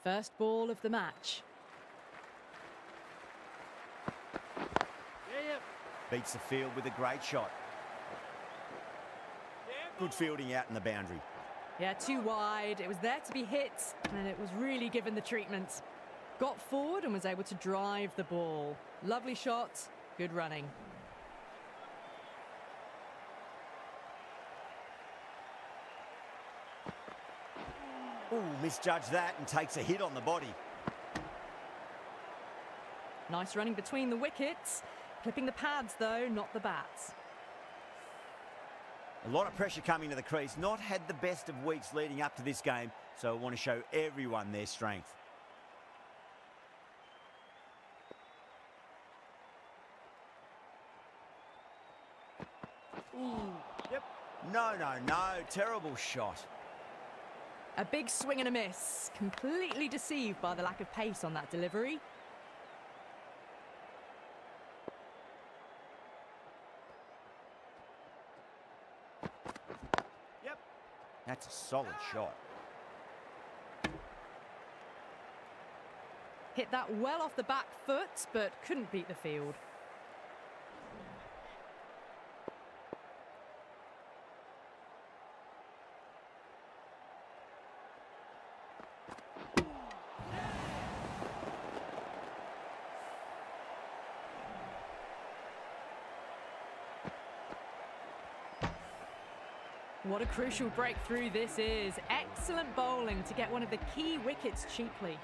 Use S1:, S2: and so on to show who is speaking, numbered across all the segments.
S1: First ball of the match.
S2: Beats the field with a great shot. Good fielding out in the boundary.
S1: Yeah, too wide. It was there to be hit, and it was really given the treatment. Got forward and was able to drive the ball. Lovely shot, good running.
S2: Ooh, misjudged that and takes a hit on the body.
S1: Nice running between the wickets. Clipping the pads, though, not the bats.
S2: A lot of pressure coming to the crease. Not had the best of weeks leading up to this game, so I want to show everyone their strength. Ooh. Yep. No. Terrible shot.
S1: A big swing and a miss. Completely deceived by the lack of pace on that delivery.
S2: That's a solid shot.
S1: Hit that well off the back foot, but couldn't beat the field. What a crucial breakthrough this is. Excellent bowling to get one of the key wickets cheaply.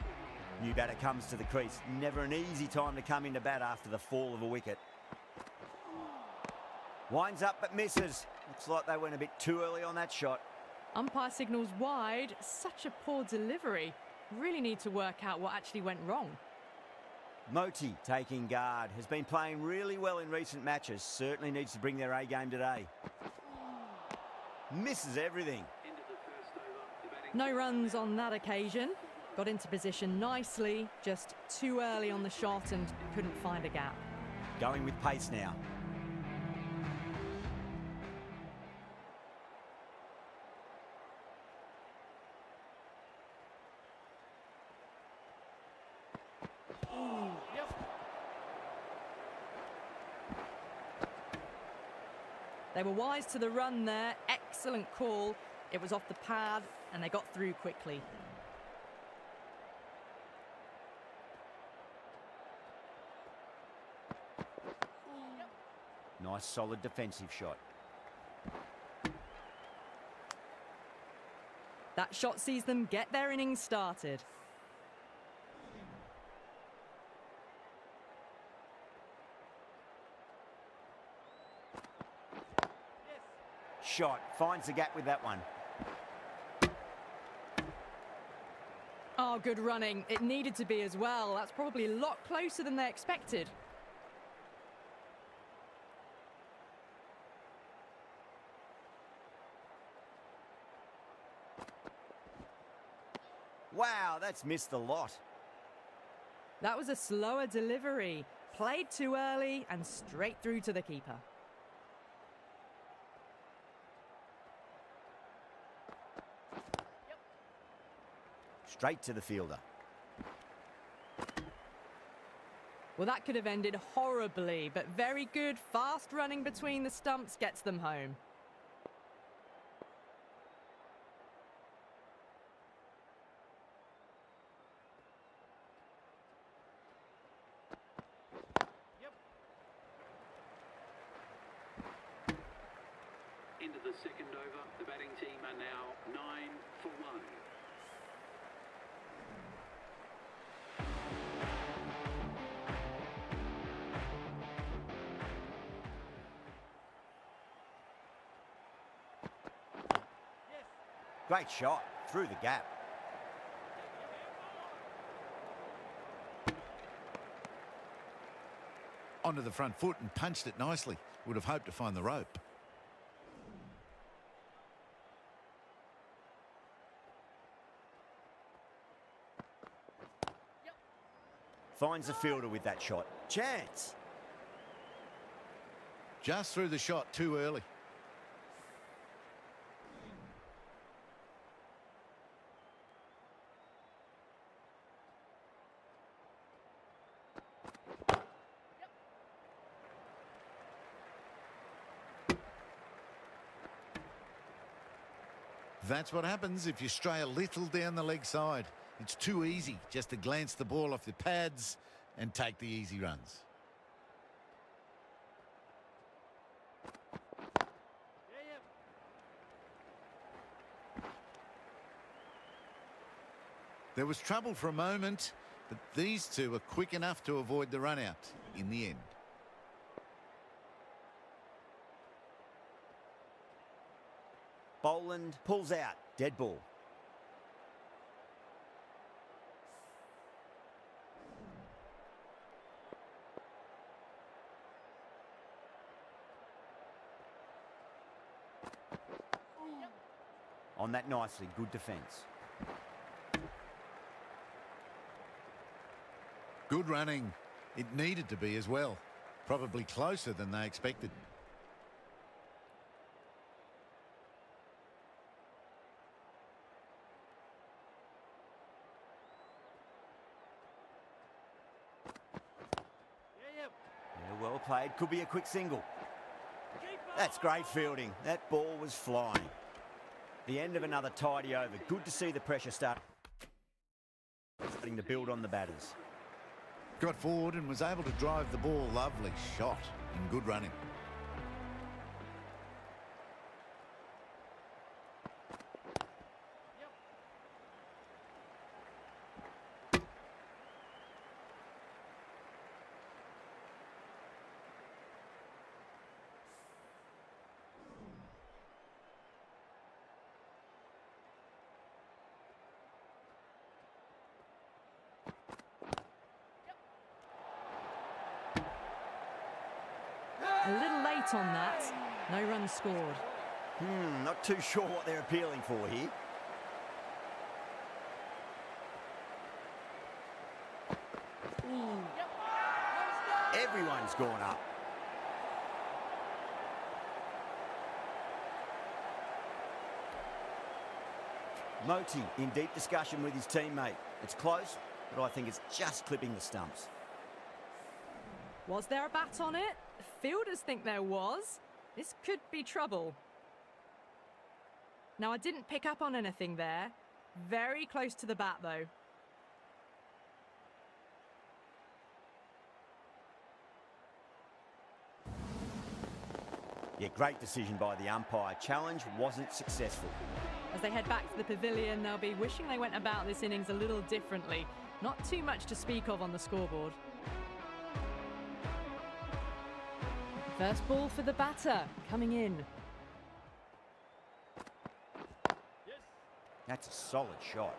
S2: New batter comes to the crease. Never an easy time to come into bat after the fall of a wicket. Winds up but misses. Looks like they went a bit too early on that shot.
S1: Umpire signals wide. Such a poor delivery. Really need to work out what actually went wrong.
S2: Moti taking guard. Has been playing really well in recent matches. Certainly needs to bring their A game today. Misses everything.
S1: No runs on that occasion. Got into position nicely, just too early on the shot and couldn't find a gap.
S2: Going with pace now.
S1: They were wise to the run there. Excellent call. It was off the pad and they got through quickly.
S2: Nice solid defensive shot.
S1: That shot sees them get their innings started.
S2: Shot. Finds the gap with that one.
S1: Oh, good running. It needed to be as well. That's probably a lot closer than they expected.
S2: Wow, that's missed a lot.
S1: That was a slower delivery. Played too early and straight through to the keeper.
S2: Straight to the fielder.
S1: Well, that could have ended horribly, but very good. Fast running between the stumps gets them home.
S3: Into the second over, the batting team are now 9 for 1.
S2: Great shot. Through the gap.
S4: Onto the front foot and punched it nicely. Would have hoped to find the rope.
S2: Finds the fielder with that shot. Chance.
S4: Just threw the shot too early. That's what happens if you stray a little down the leg side. It's too easy just to glance the ball off the pads and take the easy runs. There was trouble for a moment, but these two were quick enough to avoid the run out in the end.
S2: Boland pulls out. Dead ball. On that nicely. Good defence.
S4: Good running. It needed to be as well. Probably closer than they expected.
S2: Yeah, well played. Could be a quick single. That's great fielding. That ball was flying. The end of another tidy over. Good to see the pressure starting to build on the batters.
S4: Got forward and was able to drive the ball. Lovely shot and good running.
S1: A little late on that. No runs scored.
S2: Not too sure what they're appealing for here. Everyone's gone up. Moti in deep discussion with his teammate. It's close, but I think it's just clipping the stumps.
S1: Was there a bat on it? Fielders think there was. This could be trouble. Now, I didn't pick up on anything there. Very close to the bat, though.
S2: Yeah, great decision by the umpire. Challenge wasn't successful.
S1: As they head back to the pavilion, they'll be wishing they went about this innings a little differently. Not too much to speak of on the scoreboard. First ball for the batter, coming in.
S2: That's a solid shot.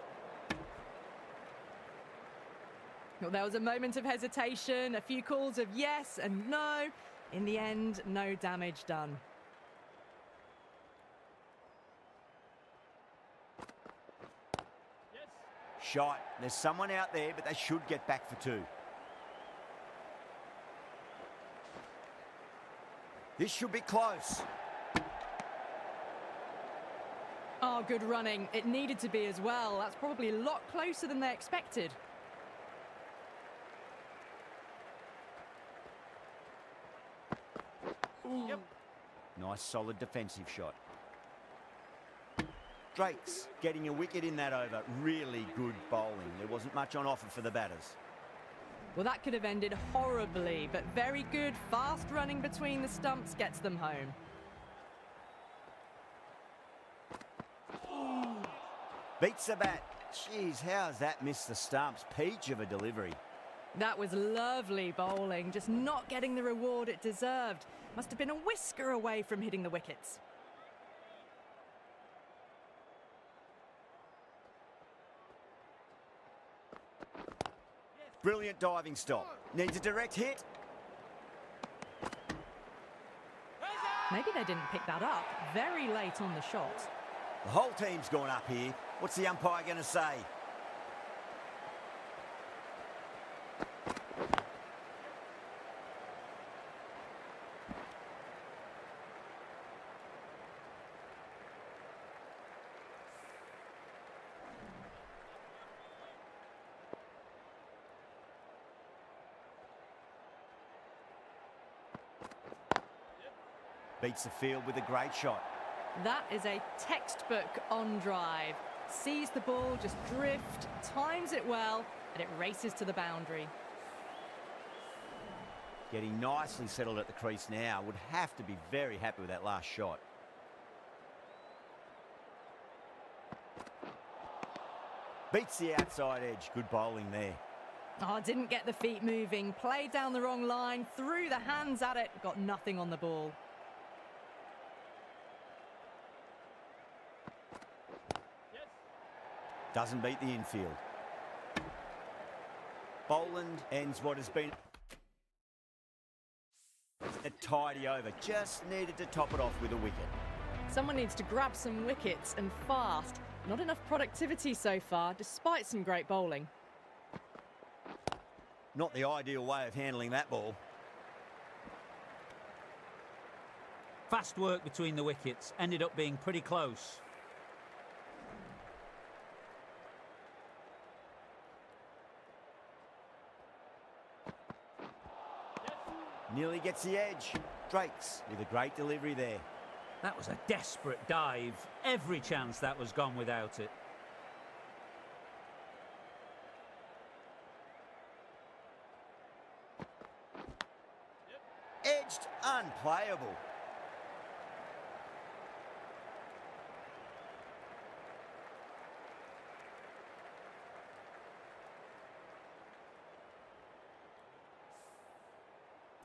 S1: Well, there was a moment of hesitation, a few calls of yes and no. In the end, no damage done.
S2: Shot. There's someone out there, but they should get back for two. This should be close.
S1: Oh, good running. It needed to be as well. That's probably a lot closer than they expected.
S2: Yep. Nice, solid defensive shot. Drake's getting a wicket in that over. Really good bowling. There wasn't much on offer for the batters.
S1: Well, that could have ended horribly, but very good, fast running between the stumps gets them home.
S2: Beats the bat. Jeez, how's that missed the stumps? Peach of a delivery.
S1: That was lovely bowling, just not getting the reward it deserved. Must have been a whisker away from hitting the wickets.
S2: Brilliant diving stop. Needs a direct hit.
S1: Maybe they didn't pick that up. Very late on the shot.
S2: The whole team's gone up here. What's the umpire going to say? Beats the field with a great shot.
S1: That is a textbook on drive. Sees the ball just drift, times it well, and it races to the boundary.
S2: Getting nicely settled at the crease now. Would have to be very happy with that last shot. Beats the outside edge. Good bowling there.
S1: Oh, didn't get the feet moving. Played down the wrong line, threw the hands at it, got nothing on the ball.
S2: Doesn't beat the infield. Boland ends what has been a tidy over. Just needed to top it off with a wicket.
S1: Someone needs to grab some wickets and fast. Not enough productivity so far, despite some great bowling.
S2: Not the ideal way of handling that ball.
S5: Fast work between the wickets, ended up being pretty close.
S2: Nearly gets the edge. Drakes with a great delivery there.
S5: That was a desperate dive. Every chance that was gone without it.
S2: Edged, unplayable.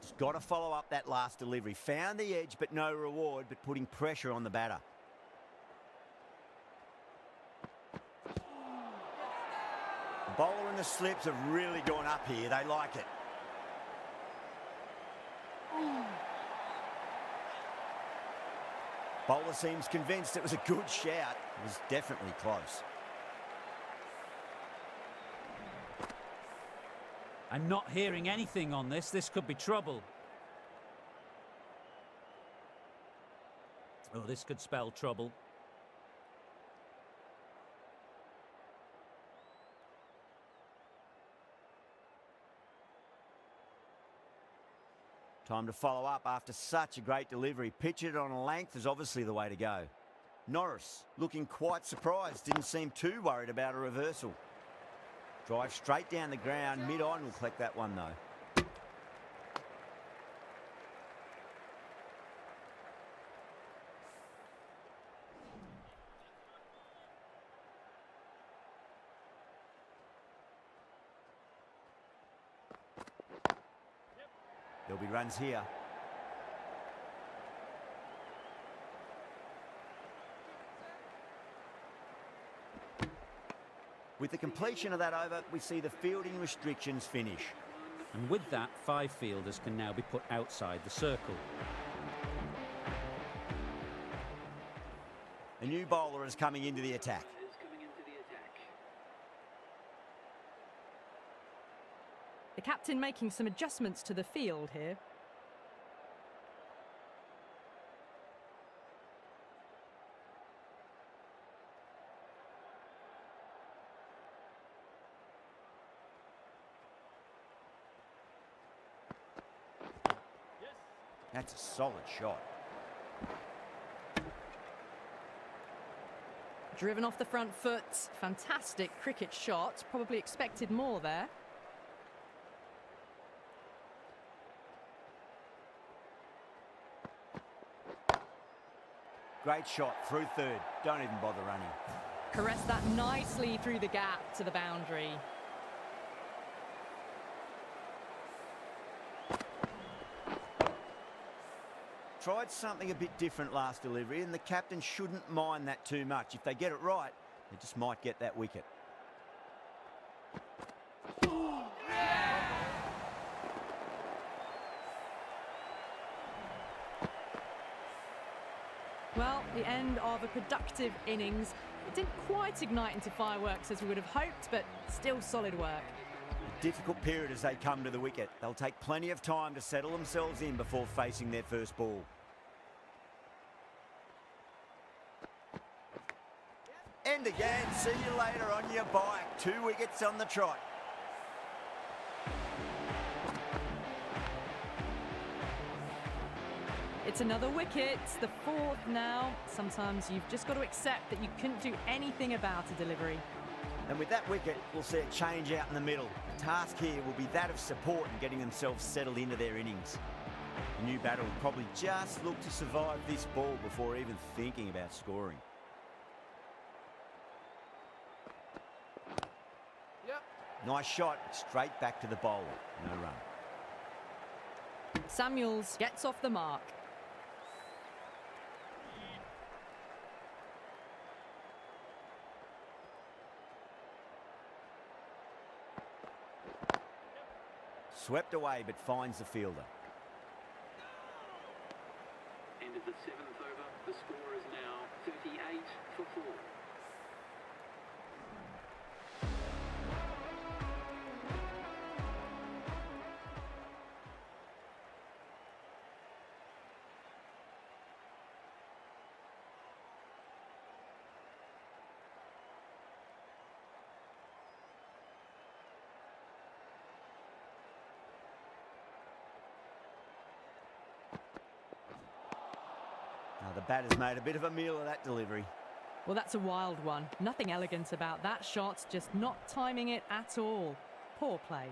S2: Just got to follow up that last delivery. Found the edge, but no reward, but putting pressure on the batter. The bowler and the slips have really gone up here. They like it. Bowler seems convinced it was a good shout. It was definitely close.
S5: I'm not hearing anything on this. This could be trouble. Oh, this could spell trouble.
S2: Time to follow up after such a great delivery. Pitch it on a length is obviously the way to go. Norris looking quite surprised. Didn't seem too worried about a reversal. Drive straight down the ground. Mid-on will collect that one though. There'll be runs here. With the completion of that over, we see the fielding restrictions finish.
S5: And with that, 5 fielders can now be put outside the circle.
S2: A new bowler is coming into the attack.
S1: The captain making some adjustments to the field here.
S2: That's a solid shot.
S1: Driven off the front foot. Fantastic cricket shot. Probably expected more there.
S2: Great shot through third. Don't even bother running.
S1: Caressed that nicely through the gap to the boundary.
S2: Tried something a bit different last delivery, and the captain shouldn't mind that too much. If they get it right, they just might get that wicket.
S1: Well, the end of a productive innings. It didn't quite ignite into fireworks as we would have hoped, but still solid work.
S2: A difficult period as they come to the wicket. They'll take plenty of time to settle themselves in before facing their first ball. And again, see you later on your bike. 2 wickets on the trot.
S1: It's It's another wicket, the fourth now. Sometimes you've just got to accept that you couldn't do anything about a delivery.
S2: And with that wicket, we'll see a change out in the middle. The task here will be that of support and getting themselves settled into their innings. The new batter will probably just look to survive this ball before even thinking about scoring. Nice shot, straight back to the bowler. No run.
S1: Samuels gets off the mark.
S2: Swept away, but finds the fielder.
S3: End of the seventh over. The score is now 38 for 4.
S2: Now the batter's made a bit of a meal of that delivery.
S1: Well, that's a wild one. Nothing elegant about that shot, just not timing it at all. Poor play.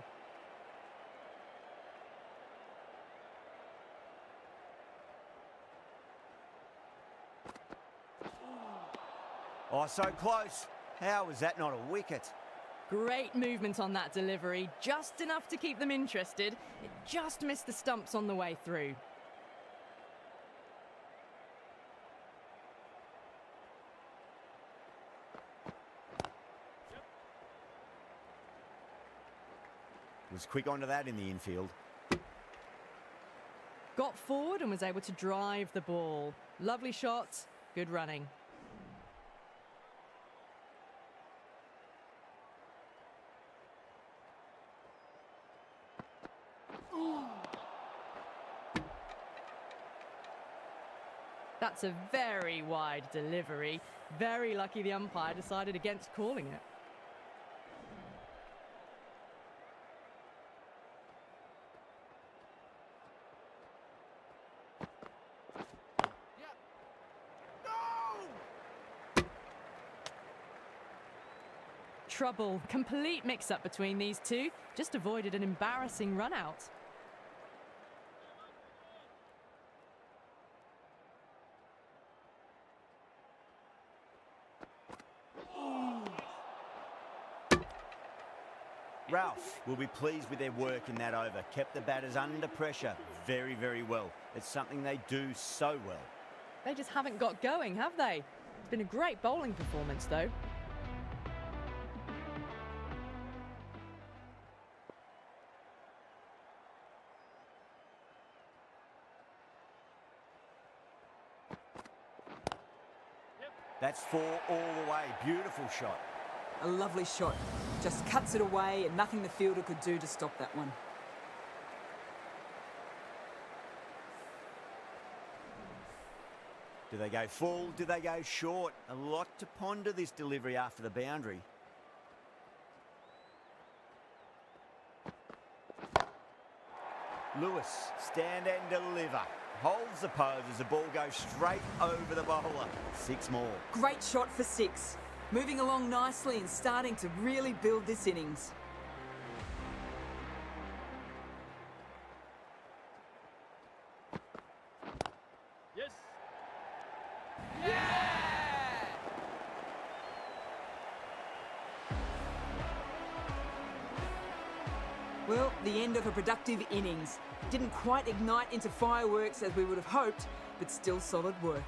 S2: Oh, so close. How was that not a wicket?
S1: Great movement on that delivery, just enough to keep them interested. It just missed the stumps on the way through.
S2: Was quick onto that in the infield.
S1: Got forward and was able to drive the ball. Lovely shot, good running. That's a very wide delivery. Very lucky the umpire decided against calling it. Trouble, complete mix-up between these two. Just avoided an embarrassing run-out.
S2: Ralph will be pleased with their work in that over. Kept the batters under pressure very, very well. It's something they do so well.
S1: They just haven't got going, have they? It's been a great bowling performance, though.
S2: That's 4 all the way. Beautiful shot.
S6: A lovely shot. Just cuts it away and nothing the fielder could do to stop that one.
S2: Do they go full? Do they go short? A lot to ponder this delivery after the boundary. Lewis, stand and deliver. Holds the pose as the ball goes straight over the bowler. 6 more.
S6: Great shot for 6. Moving along nicely and starting to really build this innings.
S3: Yes.
S6: Well, the end of a productive innings. Didn't quite ignite into fireworks as we would have hoped, but still solid work.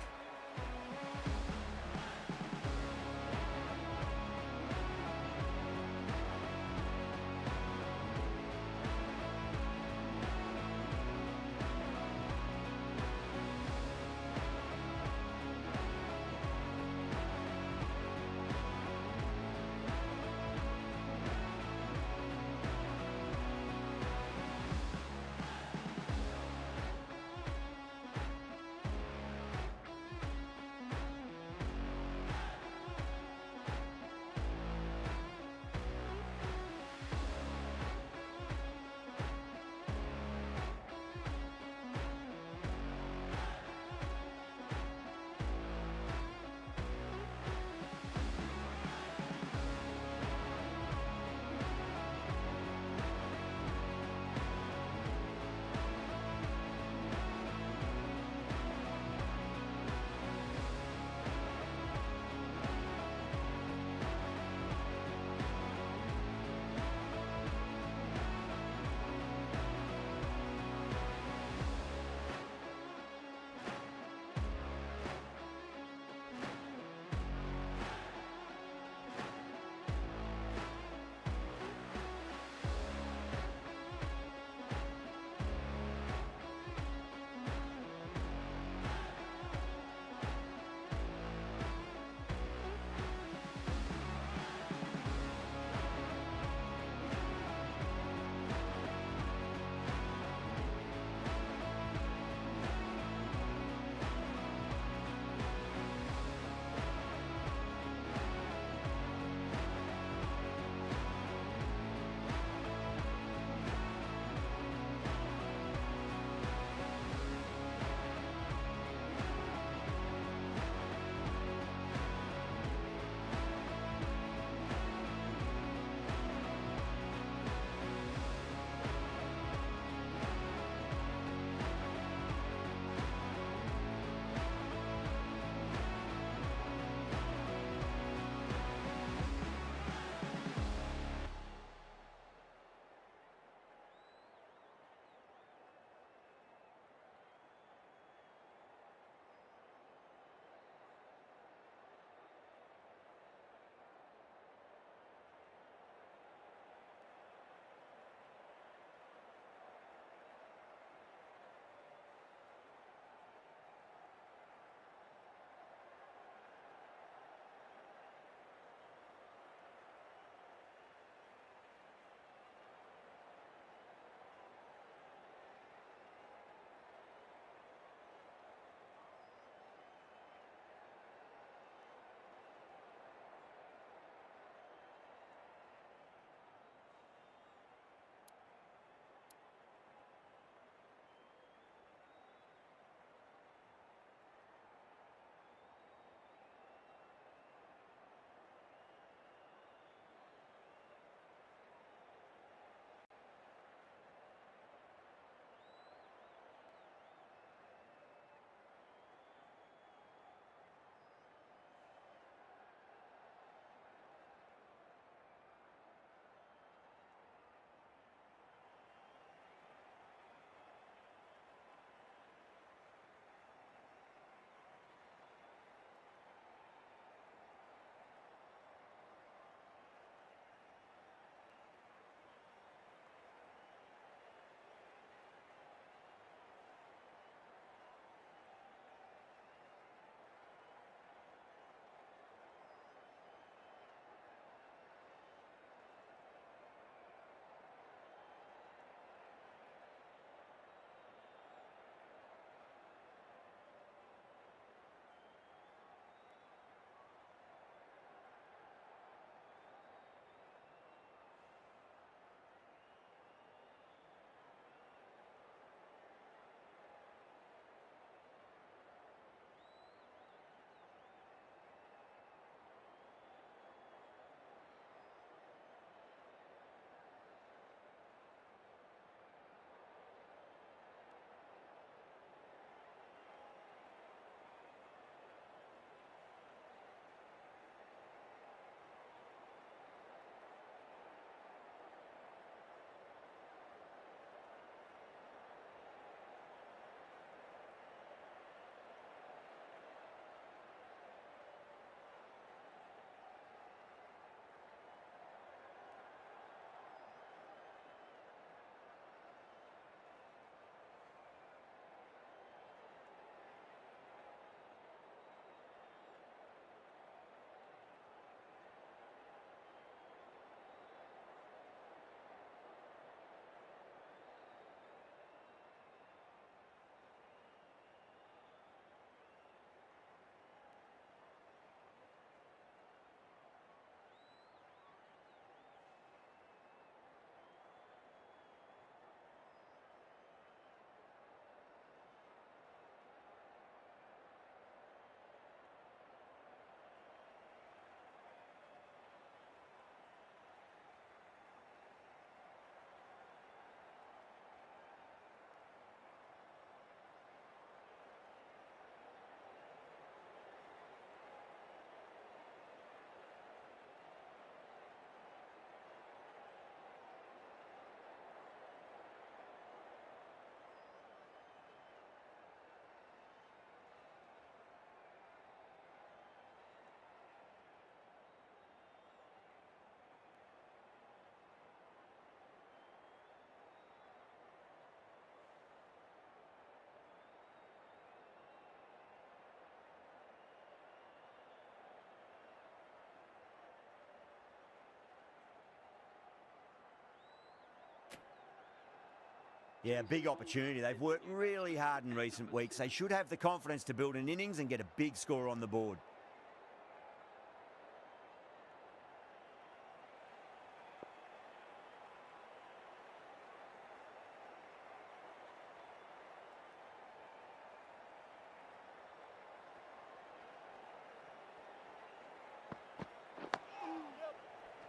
S2: Yeah, big opportunity. They've worked really hard in recent weeks. They should have the confidence to build an innings and get a big score on the board.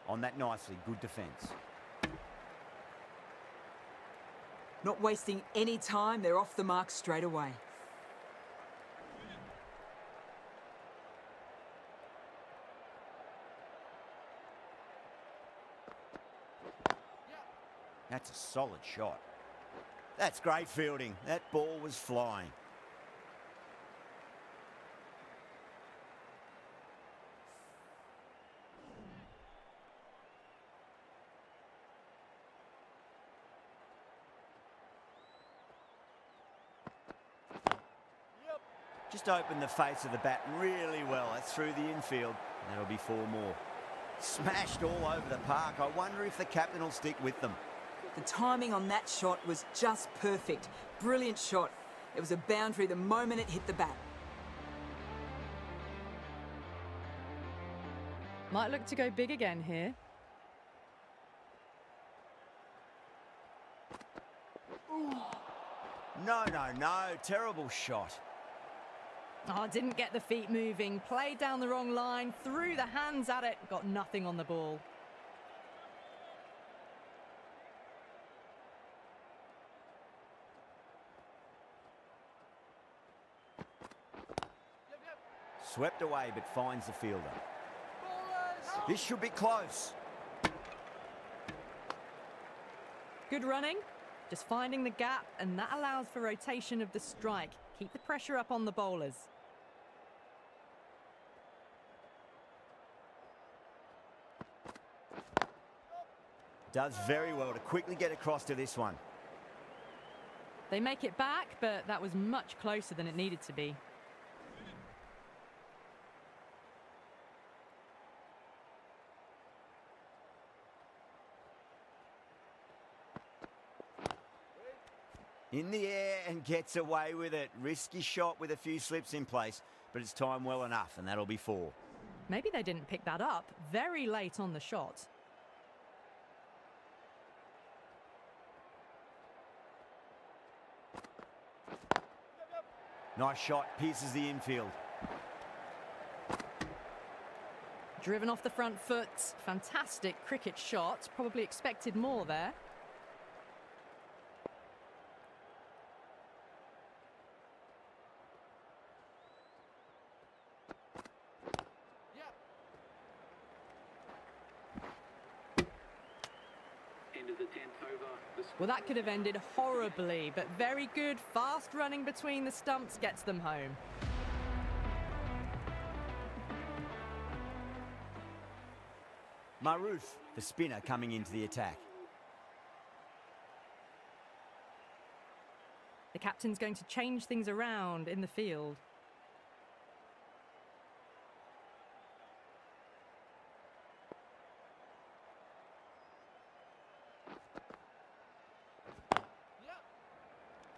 S2: On that nicely, good defence.
S6: Not wasting any time, they're off the mark straight away.
S2: That's a solid shot. That's great fielding. That ball was flying. Just opened the face of the bat really well. That's through the infield. That'll be 4 more. Smashed all over the park. I wonder if the captain will stick with them.
S6: The timing on that shot was just perfect. Brilliant shot. It was a boundary the moment it hit the bat.
S1: Might look to go big again here.
S2: No, no, no. Terrible shot.
S1: Oh, didn't get the feet moving. Played down the wrong line. Threw the hands at it. Got nothing on the ball.
S2: Swept away, but finds the fielder. This should be close.
S1: Good running. Just finding the gap, and that allows for rotation of the strike. Keep the pressure up on the bowlers.
S2: Does very well to quickly get across to this one.
S1: They make it back, but that was much closer than it needed to be.
S2: In the air and gets away with it. Risky shot with a few slips in place, but it's timed well enough, and that'll be 4.
S1: Maybe they didn't pick that up very late on the shot.
S2: Nice shot, pierces the infield.
S1: Driven off the front foot. Fantastic cricket shot. Probably expected more there.
S3: End of the 10th over. The
S1: Well, that could have ended horribly, but very good. Fast running between the stumps gets them home.
S2: Maroof, the spinner, coming into the attack.
S1: The captain's going to change things around in the field.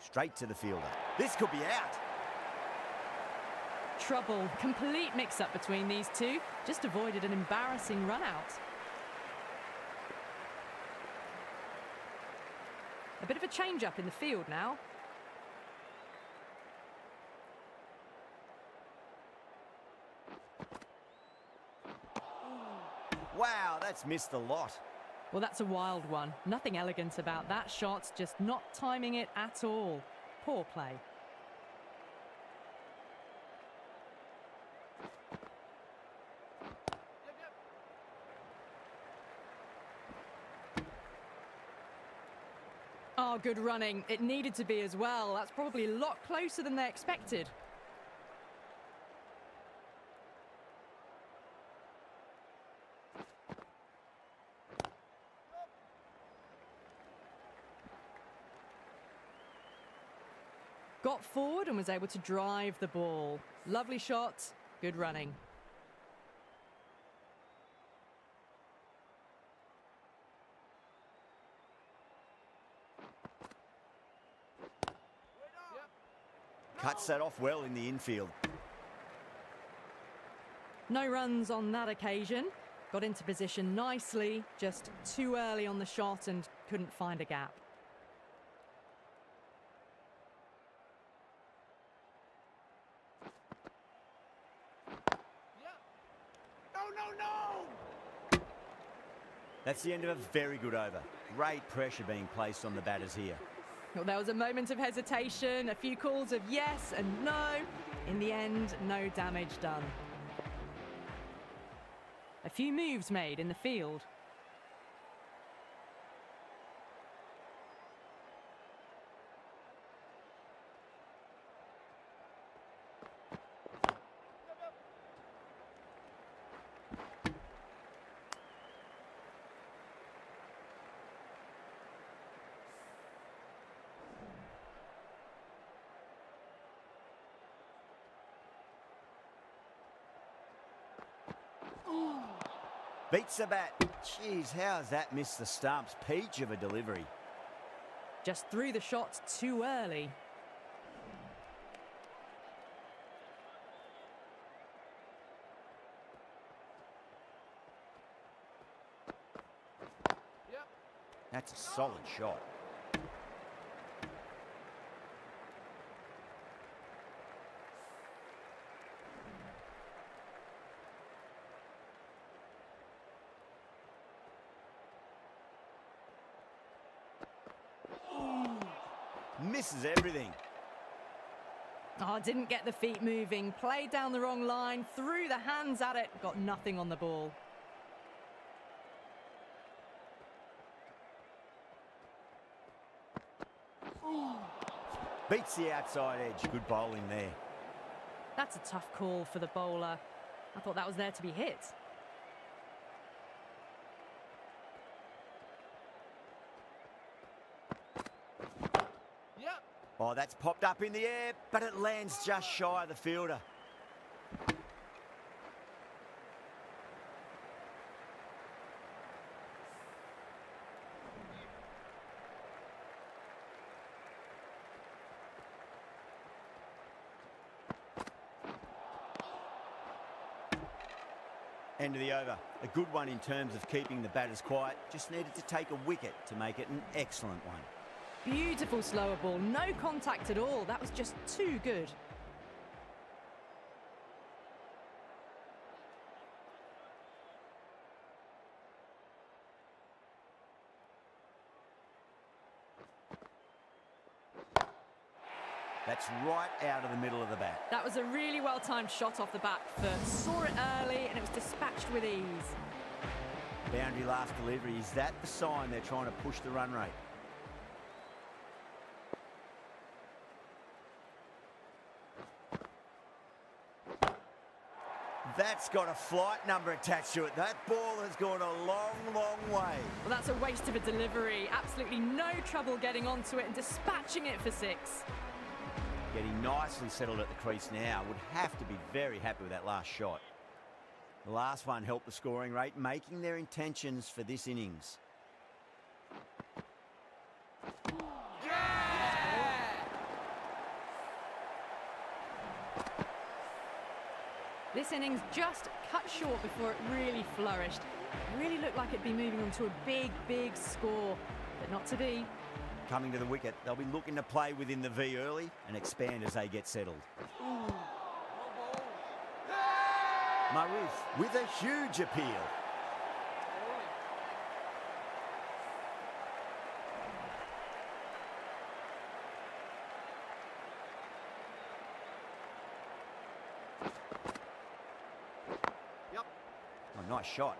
S2: Straight to the fielder. This could be out.
S1: Trouble. Complete mix-up between these two. Just avoided an embarrassing run-out. A bit of a change-up in the field now.
S2: Wow, that's missed a lot.
S1: Well, that's a wild one. Nothing elegant about that shot, just not timing it at all. Poor play. Oh, good running. It needed to be as well. That's probably a lot closer than they expected. Got forward and was able to drive the ball. Lovely shot, good running.
S2: Cuts that off well in the infield.
S1: No runs on that occasion. Got into position nicely, just too early on the shot and couldn't find a gap.
S2: That's the end of a very good over. Great pressure being placed on the batters here.
S1: Well, there was a moment of hesitation, a few calls of yes and no. In the end, no damage done. A few moves made in the field.
S2: Beats the bat. Jeez, how's that missed the stumps? Peach of a delivery.
S1: Just threw the shot too early.
S2: That's a solid shot. Misses everything.
S1: Oh, didn't get the feet moving. Played down the wrong line, threw the hands at it, got nothing on the ball.
S2: Beats the outside edge. Good bowling there.
S1: That's a tough call for the bowler. I thought that was there to be hit.
S2: Oh, that's popped up in the air, but it lands just shy of the fielder. End of the over. A good one in terms of keeping the batters quiet. Just needed to take a wicket to make it an excellent one.
S1: Beautiful slower ball, no contact at all. That was just too good.
S2: That's right out of the middle of the bat.
S1: That was a really well-timed shot off the back foot. Saw it early and it was dispatched with ease.
S2: Boundary last delivery. Is that the sign they're trying to push the run rate? That's got a flight number attached to it. That ball has gone a long, long way.
S1: Well, that's a waste of a delivery. Absolutely no trouble getting onto it and dispatching it for six.
S2: Getting nicely settled at the crease now. Would have to be very happy with that last shot. The last one helped the scoring rate, making their intentions for this innings.
S1: This innings just cut short before it really flourished. It really looked like it'd be moving on to a big, big score, but not to be.
S2: Coming to the wicket, they'll be looking to play within the V early and expand as they get settled. Maroof with a huge appeal. Oh, nice shot.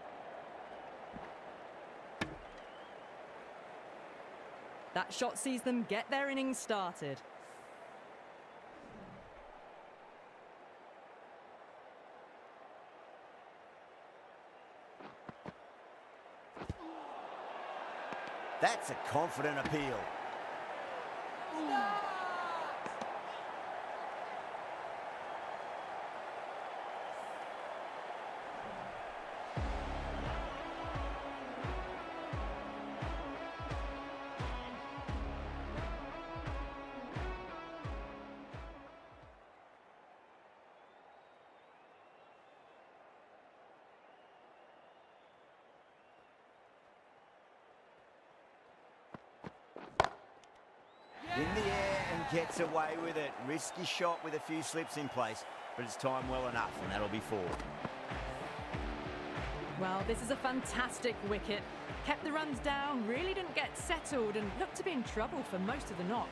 S1: That shot sees them get their innings started.
S2: That's a confident appeal. In the air and gets away with it. Risky shot with a few slips in place, but it's timed well enough, and that'll be 4.
S1: Well, this is a fantastic wicket. Kept the runs down, really didn't get settled, and looked to be in trouble for most of the knock.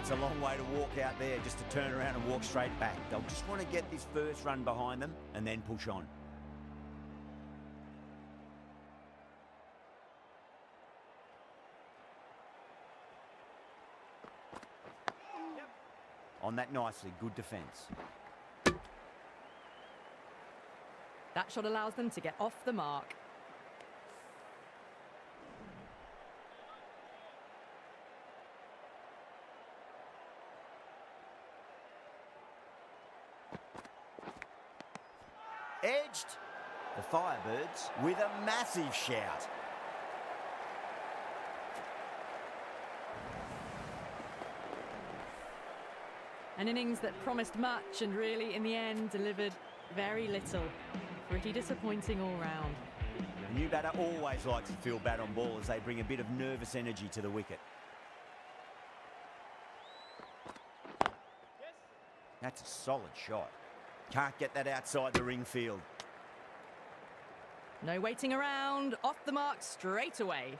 S2: It's a long way to walk out there just to turn around and walk straight back. They'll just want to get this first run behind them and then push on. On that nicely, good defence.
S1: That shot allows them to get off the mark.
S2: Edged. The Firebirds with a massive shout.
S1: An innings that promised much and really, in the end, delivered very little. Pretty disappointing all round.
S2: The new batter always likes to feel bat on ball as they bring a bit of nervous energy to the wicket. That's a solid shot. Can't get that outside the ring field.
S1: No waiting around, off the mark straight away.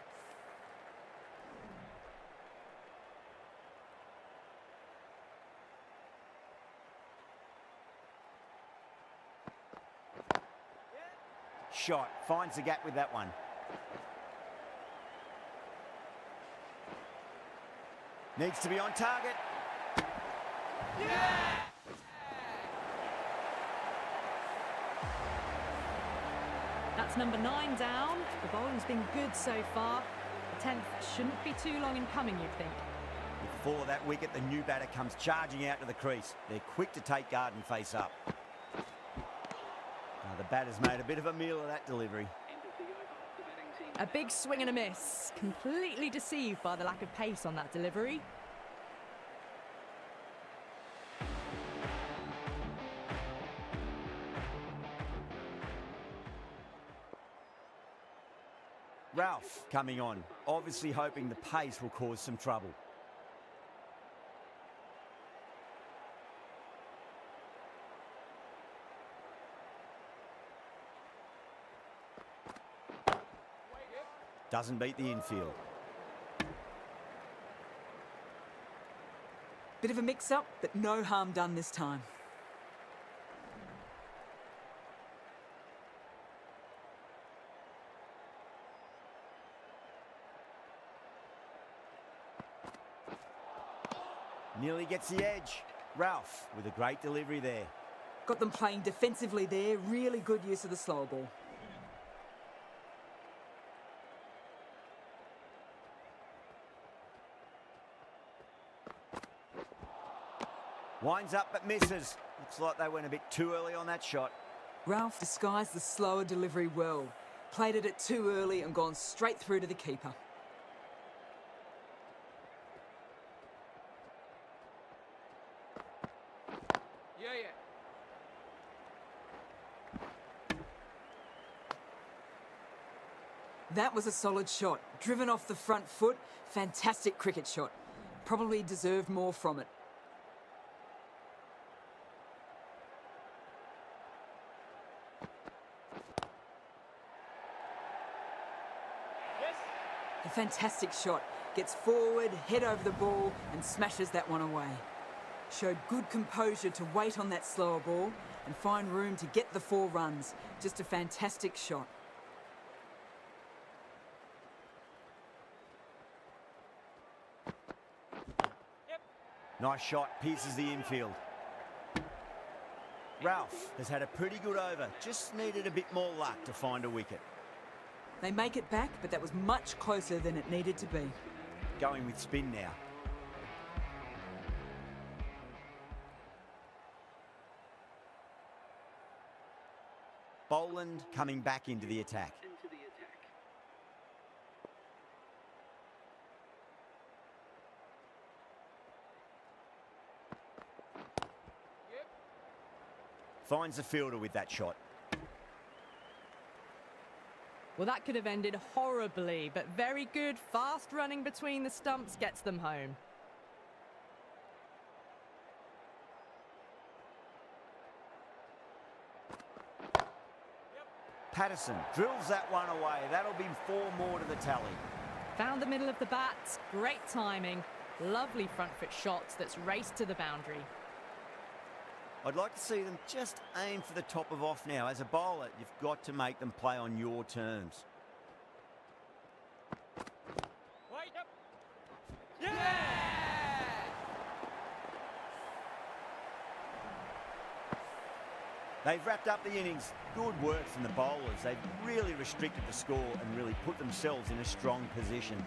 S2: Shot, finds the gap with that one. Needs to be on target. Yeah!
S1: That's number 9 down. The bowling's been good so far. The 10th shouldn't be too long in coming, you'd think.
S2: Before that wicket, the new batter comes charging out to the crease. They're quick to take guard and face up. Now the batter's made a bit of a meal of that delivery.
S1: A big swing and a miss. Completely deceived by the lack of pace on that delivery.
S2: Ralph coming on, obviously hoping the pace will cause some trouble. Doesn't beat the infield.
S6: Bit of a mix-up, but no harm done this time.
S2: Nearly gets the edge. Ralph with a great delivery there.
S6: Got them playing defensively there. Really good use of the slow ball.
S2: Winds up but misses. Looks like they went a bit too early on that shot.
S6: Ralph disguised the slower delivery well. Played it too early and gone straight through to the keeper. That was a solid shot. Driven off the front foot. Fantastic cricket shot. Probably deserved more from it. A fantastic shot. Gets forward, head over the ball and smashes that one away. Showed good composure to wait on that slower ball and find room to get the 4 runs. Just a fantastic shot.
S2: Nice shot, pierces the infield. Ralph has had a pretty good over, just needed a bit more luck to find a wicket.
S6: They make it back, but that was much closer than it needed to be.
S2: Going with spin now. Boland coming back into the attack.
S3: Into the attack.
S2: Finds the fielder with that shot.
S1: Well, that could have ended horribly, but very good. Fast running between the stumps gets them home.
S2: Patterson drills that one away. That'll be 4 more to the tally.
S1: Found the middle of the bat. Great timing. Lovely front foot shots that's raced to the boundary.
S2: I'd like to see them just aim for the top of off now. As a bowler, you've got to make them play on your terms. They've wrapped up the innings. Good work from the bowlers. They've really restricted the score and really put themselves in a strong position.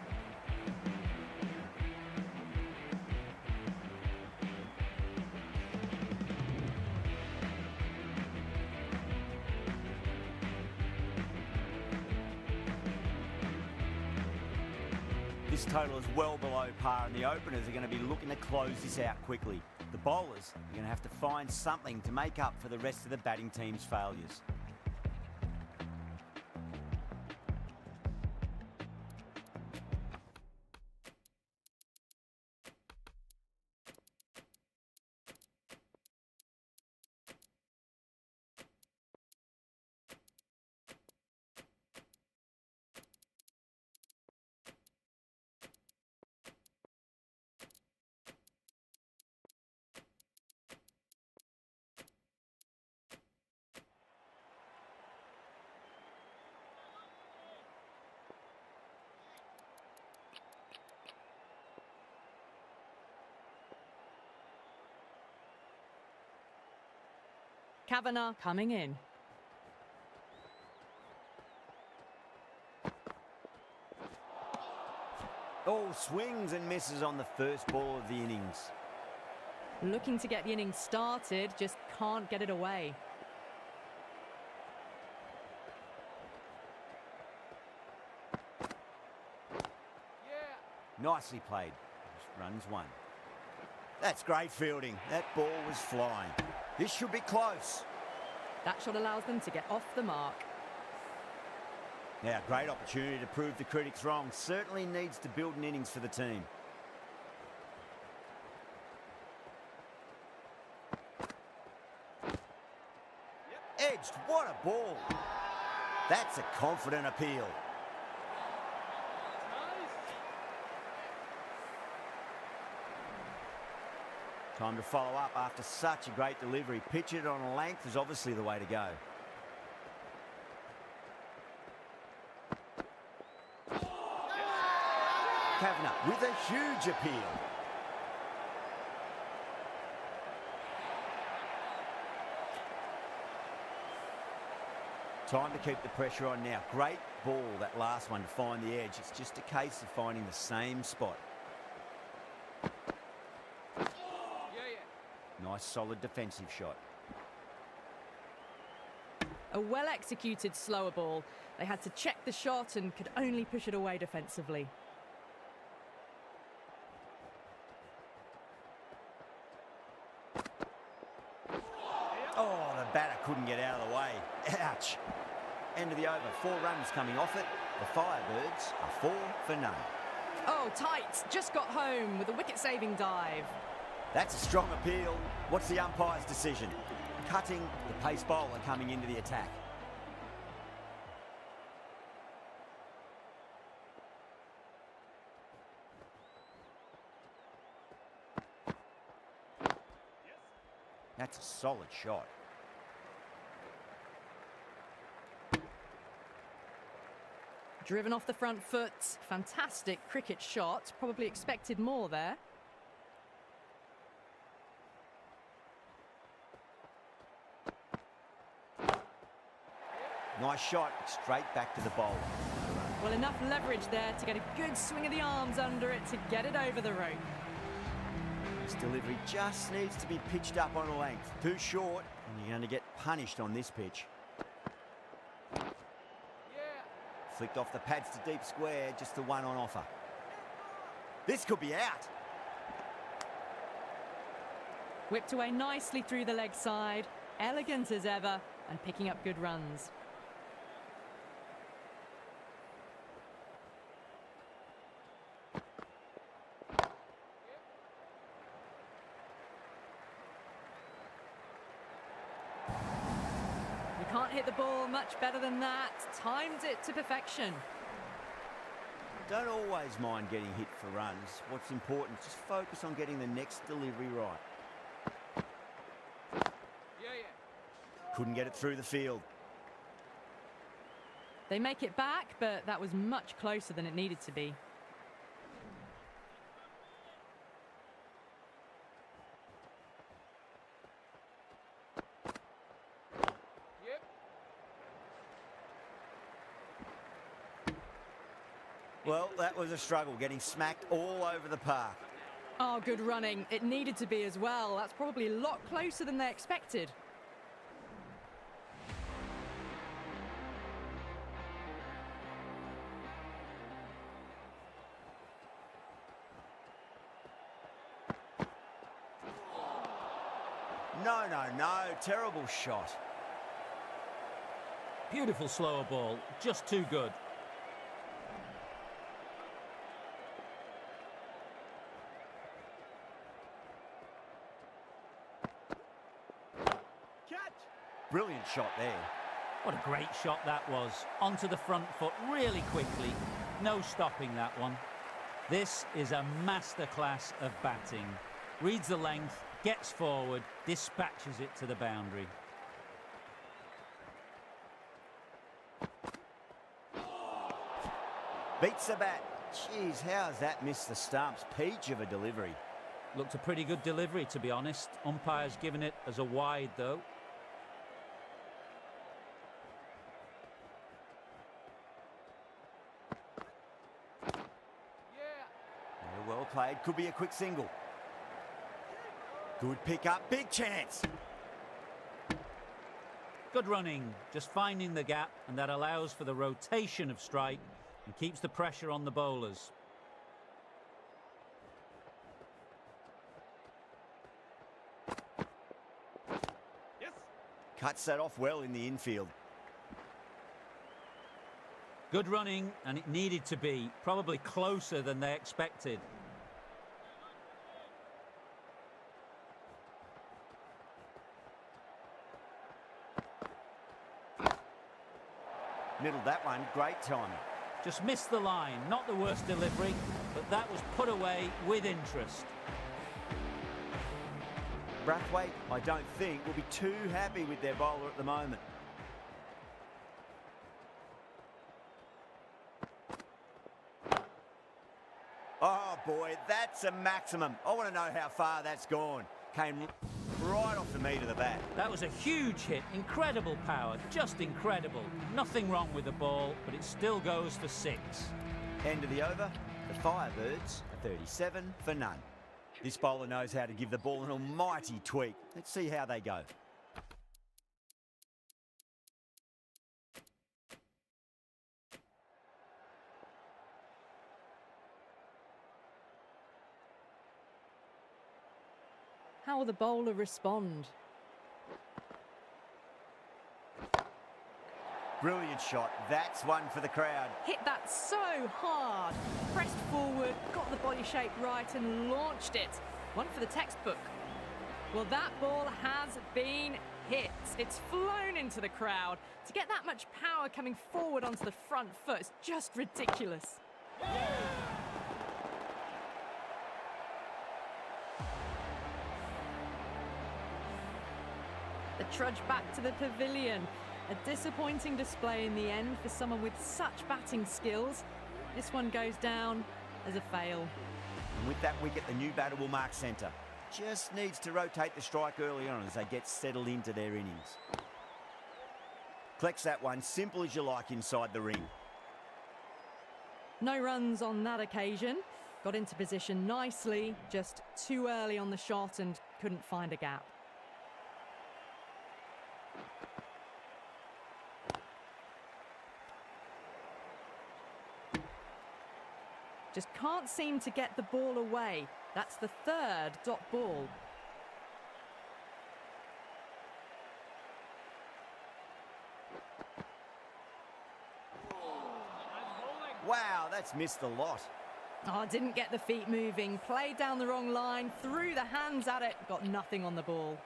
S2: This total is well below par, and the openers are going to be looking to close this out quickly. The bowlers are going to have to find something to make up for the rest of the batting team's failures.
S1: Kavanagh coming in.
S2: Oh, swings and misses on the first ball of the innings.
S1: Looking to get the innings started, just can't get it away.
S2: Nicely played. Just runs 1. That's great fielding. That ball was flying. This should be close.
S1: That shot allows them to get off the mark.
S2: Now, great opportunity to prove the critics wrong. Certainly needs to build an innings for the team. Edged. What a ball. That's a confident appeal. Time to follow up after such a great delivery. Pitch it on a length is obviously the way to go. Kavanagh with a huge appeal. Time to keep the pressure on now. Great ball, that last one, to find the edge. It's just a case of finding the same spot. Nice solid defensive shot.
S1: A well-executed slower ball. They had to check the shot and could only push it away defensively.
S2: Oh, the batter couldn't get out of the way. Ouch. End of the over. 4 runs coming off it. The Firebirds are 4 for none.
S1: Oh, tight. Just got home with a wicket-saving dive.
S2: That's a strong appeal. What's the umpire's decision? Cutting the pace bowler coming into the attack. That's a solid shot.
S1: Driven off the front foot. Fantastic cricket shot. Probably expected more there.
S2: Nice shot, straight back to the bowler.
S1: Well, enough leverage there to get a good swing of the arms under it to get it over the rope.
S2: This delivery just needs to be pitched up on a length. Too short, and you're going to get punished on this pitch. Flicked off the pads to deep square, just the one on offer. This could be out.
S1: Whipped away nicely through the leg side. Elegant as ever, and picking up good runs. Can't hit the ball much better than that. Timed it to perfection.
S2: Don't always mind getting hit for runs. What's important is just focus on getting the next delivery right. Couldn't get it through the field.
S1: They make it back, but that was much closer than it needed to be.
S2: Well, that was a struggle, getting smacked all over the park.
S1: Oh, good running. It needed to be as well. That's probably a lot closer than they expected.
S2: No, no, no. Terrible shot.
S5: Beautiful slower ball, just too good.
S2: Brilliant shot there.
S5: What a great shot that was. Onto the front foot really quickly. No stopping that one. This is a masterclass of batting. Reads the length, gets forward, dispatches it to the boundary.
S2: Beats the bat. Jeez, how has that missed the stumps? Peach of a delivery.
S5: Looked a pretty good delivery, to be honest. Umpire's given it as a wide, though.
S2: Well played. Could be a quick single. Good pick up. Big chance.
S5: Good running. Just finding the gap, and that allows for the rotation of strike and keeps the pressure on the bowlers.
S2: Cuts that off well in the infield.
S5: Good running, and it needed to be. Probably closer than they expected.
S2: Middled that one. Great timing.
S5: Just missed the line. Not the worst delivery, but that was put away with interest.
S2: Brathwaite, I don't think, will be too happy with their bowler at the moment. Oh boy, that's a maximum. I want to know how far that's gone. Came right off the meat of the bat.
S5: That was a huge hit. Incredible power. Just incredible. Nothing wrong with the ball, but it still goes for 6.
S2: End of the over. The Firebirds are 37 for none. This bowler knows how to give the ball an almighty tweak. Let's see how they go.
S1: How will the bowler respond?
S2: Brilliant shot. That's one for the crowd.
S1: Hit that so hard. Pressed forward, got the body shape right and launched it. One for the textbook. Well, that ball has been hit. It's flown into the crowd. To get that much power coming forward onto the front foot is just ridiculous. The trudge back to the pavilion. A disappointing display in the end for someone with such batting skills. This one goes down as a fail.
S2: And with that wicket, the new batter will mark centre. Just needs to rotate the strike early on as they get settled into their innings. Collects that one, simple as you like inside the ring.
S1: No runs on that occasion. Got into position nicely, just too early on the shot and couldn't find a gap. Just can't seem to get the ball away. That's the third dot ball.
S2: Wow, that's missed a lot.
S1: Oh, didn't get the feet moving. Played down the wrong line, threw the hands at it, got nothing on the ball.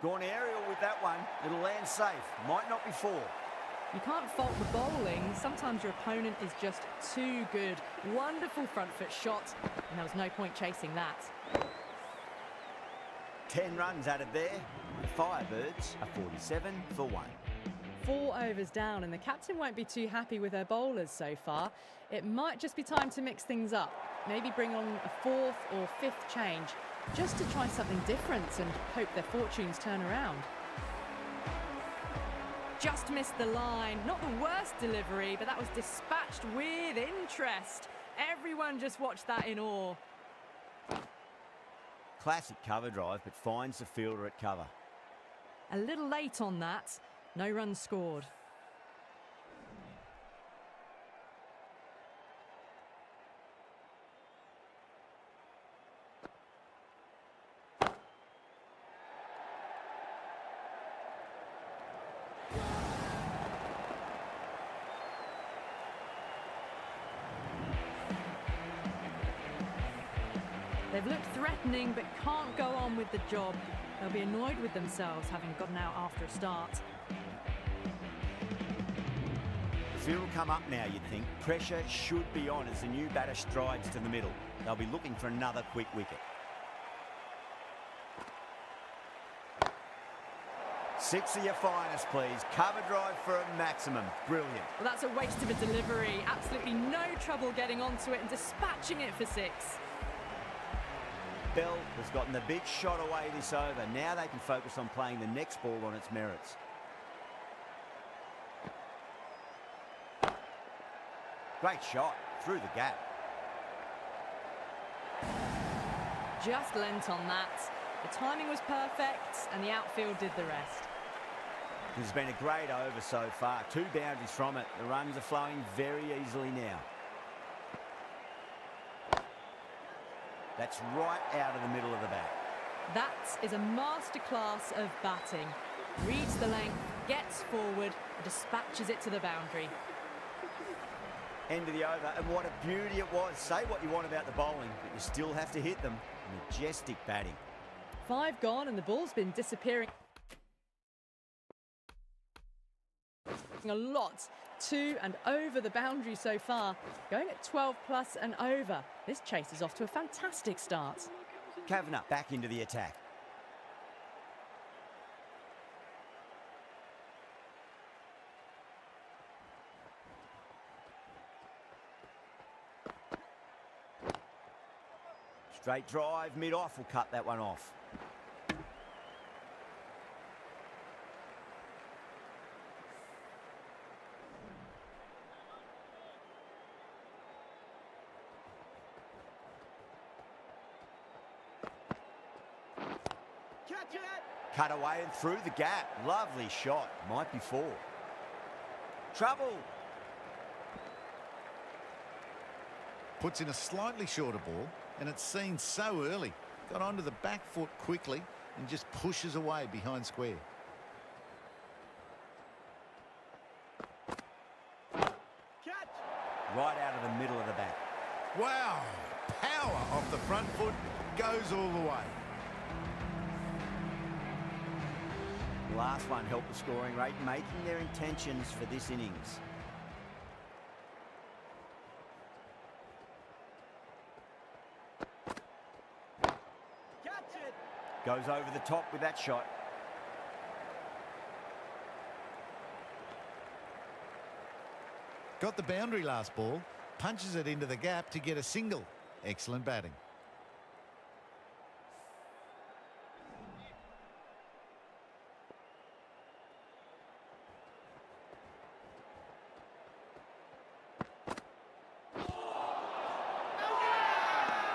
S2: Gone aerial with that one. It'll land safe. Might not be four.
S1: You can't fault the bowling. Sometimes your opponent is just too good. Wonderful front foot shot, and there was no point chasing that.
S2: 10 runs added there. The Firebirds are 47 for 1.
S1: 4 overs down, and the captain won't be too happy with her bowlers so far. It might just be time to mix things up. Maybe bring on a 4th or 5th change, just to try something different and hope their fortunes turn around. Just missed the line. Not the worst delivery, but that was dispatched with interest. Everyone just watched that in awe.
S2: Classic cover drive, but finds the fielder at cover.
S1: A little late on that. No runs scored. They've looked threatening but can't go on with the job. They'll be annoyed with themselves having gotten out after a start.
S2: The field will come up now, you'd think. Pressure should be on as the new batter strides to the middle. They'll be looking for another quick wicket. 6 of your finest, please. Cover drive for a maximum. Brilliant.
S1: Well, that's a waste of a delivery. Absolutely no trouble getting onto it and dispatching it for 6.
S2: Bell has gotten the big shot away this over. Now they can focus on playing the next ball on its merits. Great shot through the gap.
S1: Just lent on that. The timing was perfect and the outfield did the rest.
S2: This has been a great over so far. 2 boundaries from it. The runs are flowing very easily now. That's right out of the middle of the bat.
S1: That is a masterclass of batting. Reads the length, gets forward, and dispatches it to the boundary.
S2: End of the over, and what a beauty it was. Say what you want about the bowling, but you still have to hit them. Majestic batting.
S1: 5 gone and the ball's been disappearing a lot to and over the boundary so far, going at 12 plus and over. This chase is off to a fantastic start.
S2: Kavanagh back into the attack. Straight drive, mid-off will cut that one off. Cut away and through the gap. Lovely shot. Might be 4. Trouble.
S4: Puts in a slightly shorter ball, and it's seen so early. Got onto the back foot quickly and just pushes away behind square.
S2: Right out of the middle of the bat.
S4: Wow! Power off the front foot, goes all the way.
S2: Last one helped the scoring rate, making their intentions for this innings. Goes over the top with that shot.
S4: Got the boundary last ball, punches it into the gap to get a single. Excellent batting.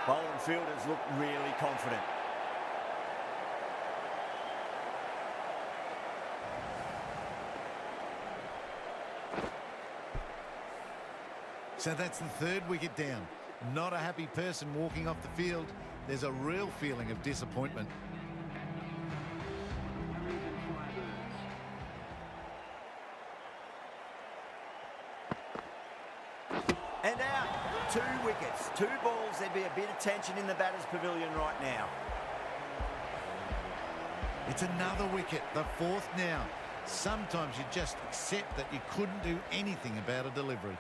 S2: Bowling fielders look really confident.
S4: So that's the 3rd wicket down. Not a happy person walking off the field. There's a real feeling of disappointment.
S2: And out. 2 wickets. 2 balls. There'd be a bit of tension in the batter's pavilion right now.
S4: It's another wicket, the 4th now. Sometimes you just accept that you couldn't do anything about a delivery.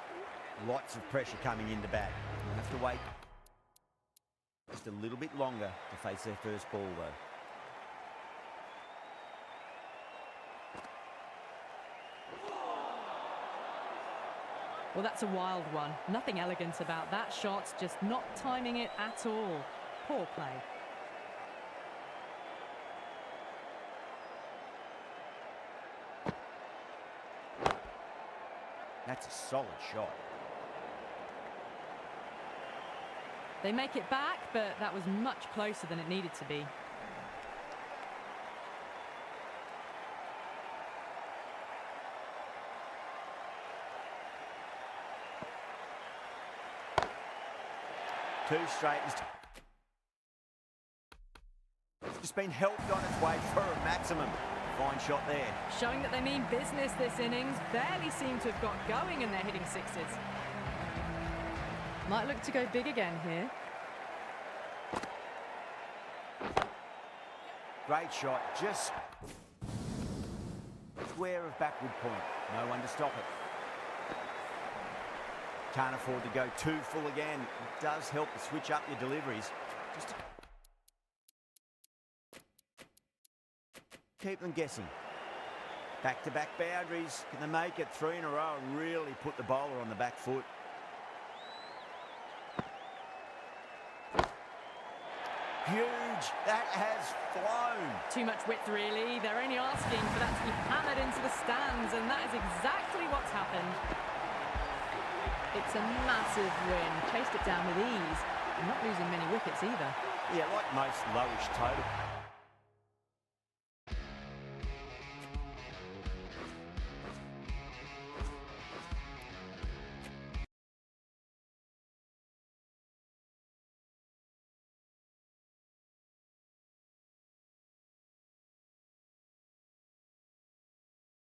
S2: Lots of pressure coming into bat. You'll have to wait just a little bit longer to face their first ball, though.
S1: Well, that's a wild one. Nothing elegant about that shot, just not timing it at all. Poor play.
S2: That's a solid shot.
S1: They make it back, but that was much closer than it needed to be.
S2: Two straight. It's just been helped on its way for a maximum. Fine shot there.
S1: Showing that they mean business this innings. Barely seem to have got going and they're hitting 6s. Might look to go big again here.
S2: Great shot. Just square of backward point. No one to stop it. Can't afford to go too full again. It does help to switch up your deliveries. Just to keep them guessing. Back-to-back boundaries. Can they make it 3 in a row and really put the bowler on the back foot? Huge. That has flown.
S1: Too much width, really. They're only asking for that to be hammered into the stands, and that is exactly what's happened. It's a massive win. Chased it down with ease. And not losing many wickets either.
S2: Yeah, like most lowish total.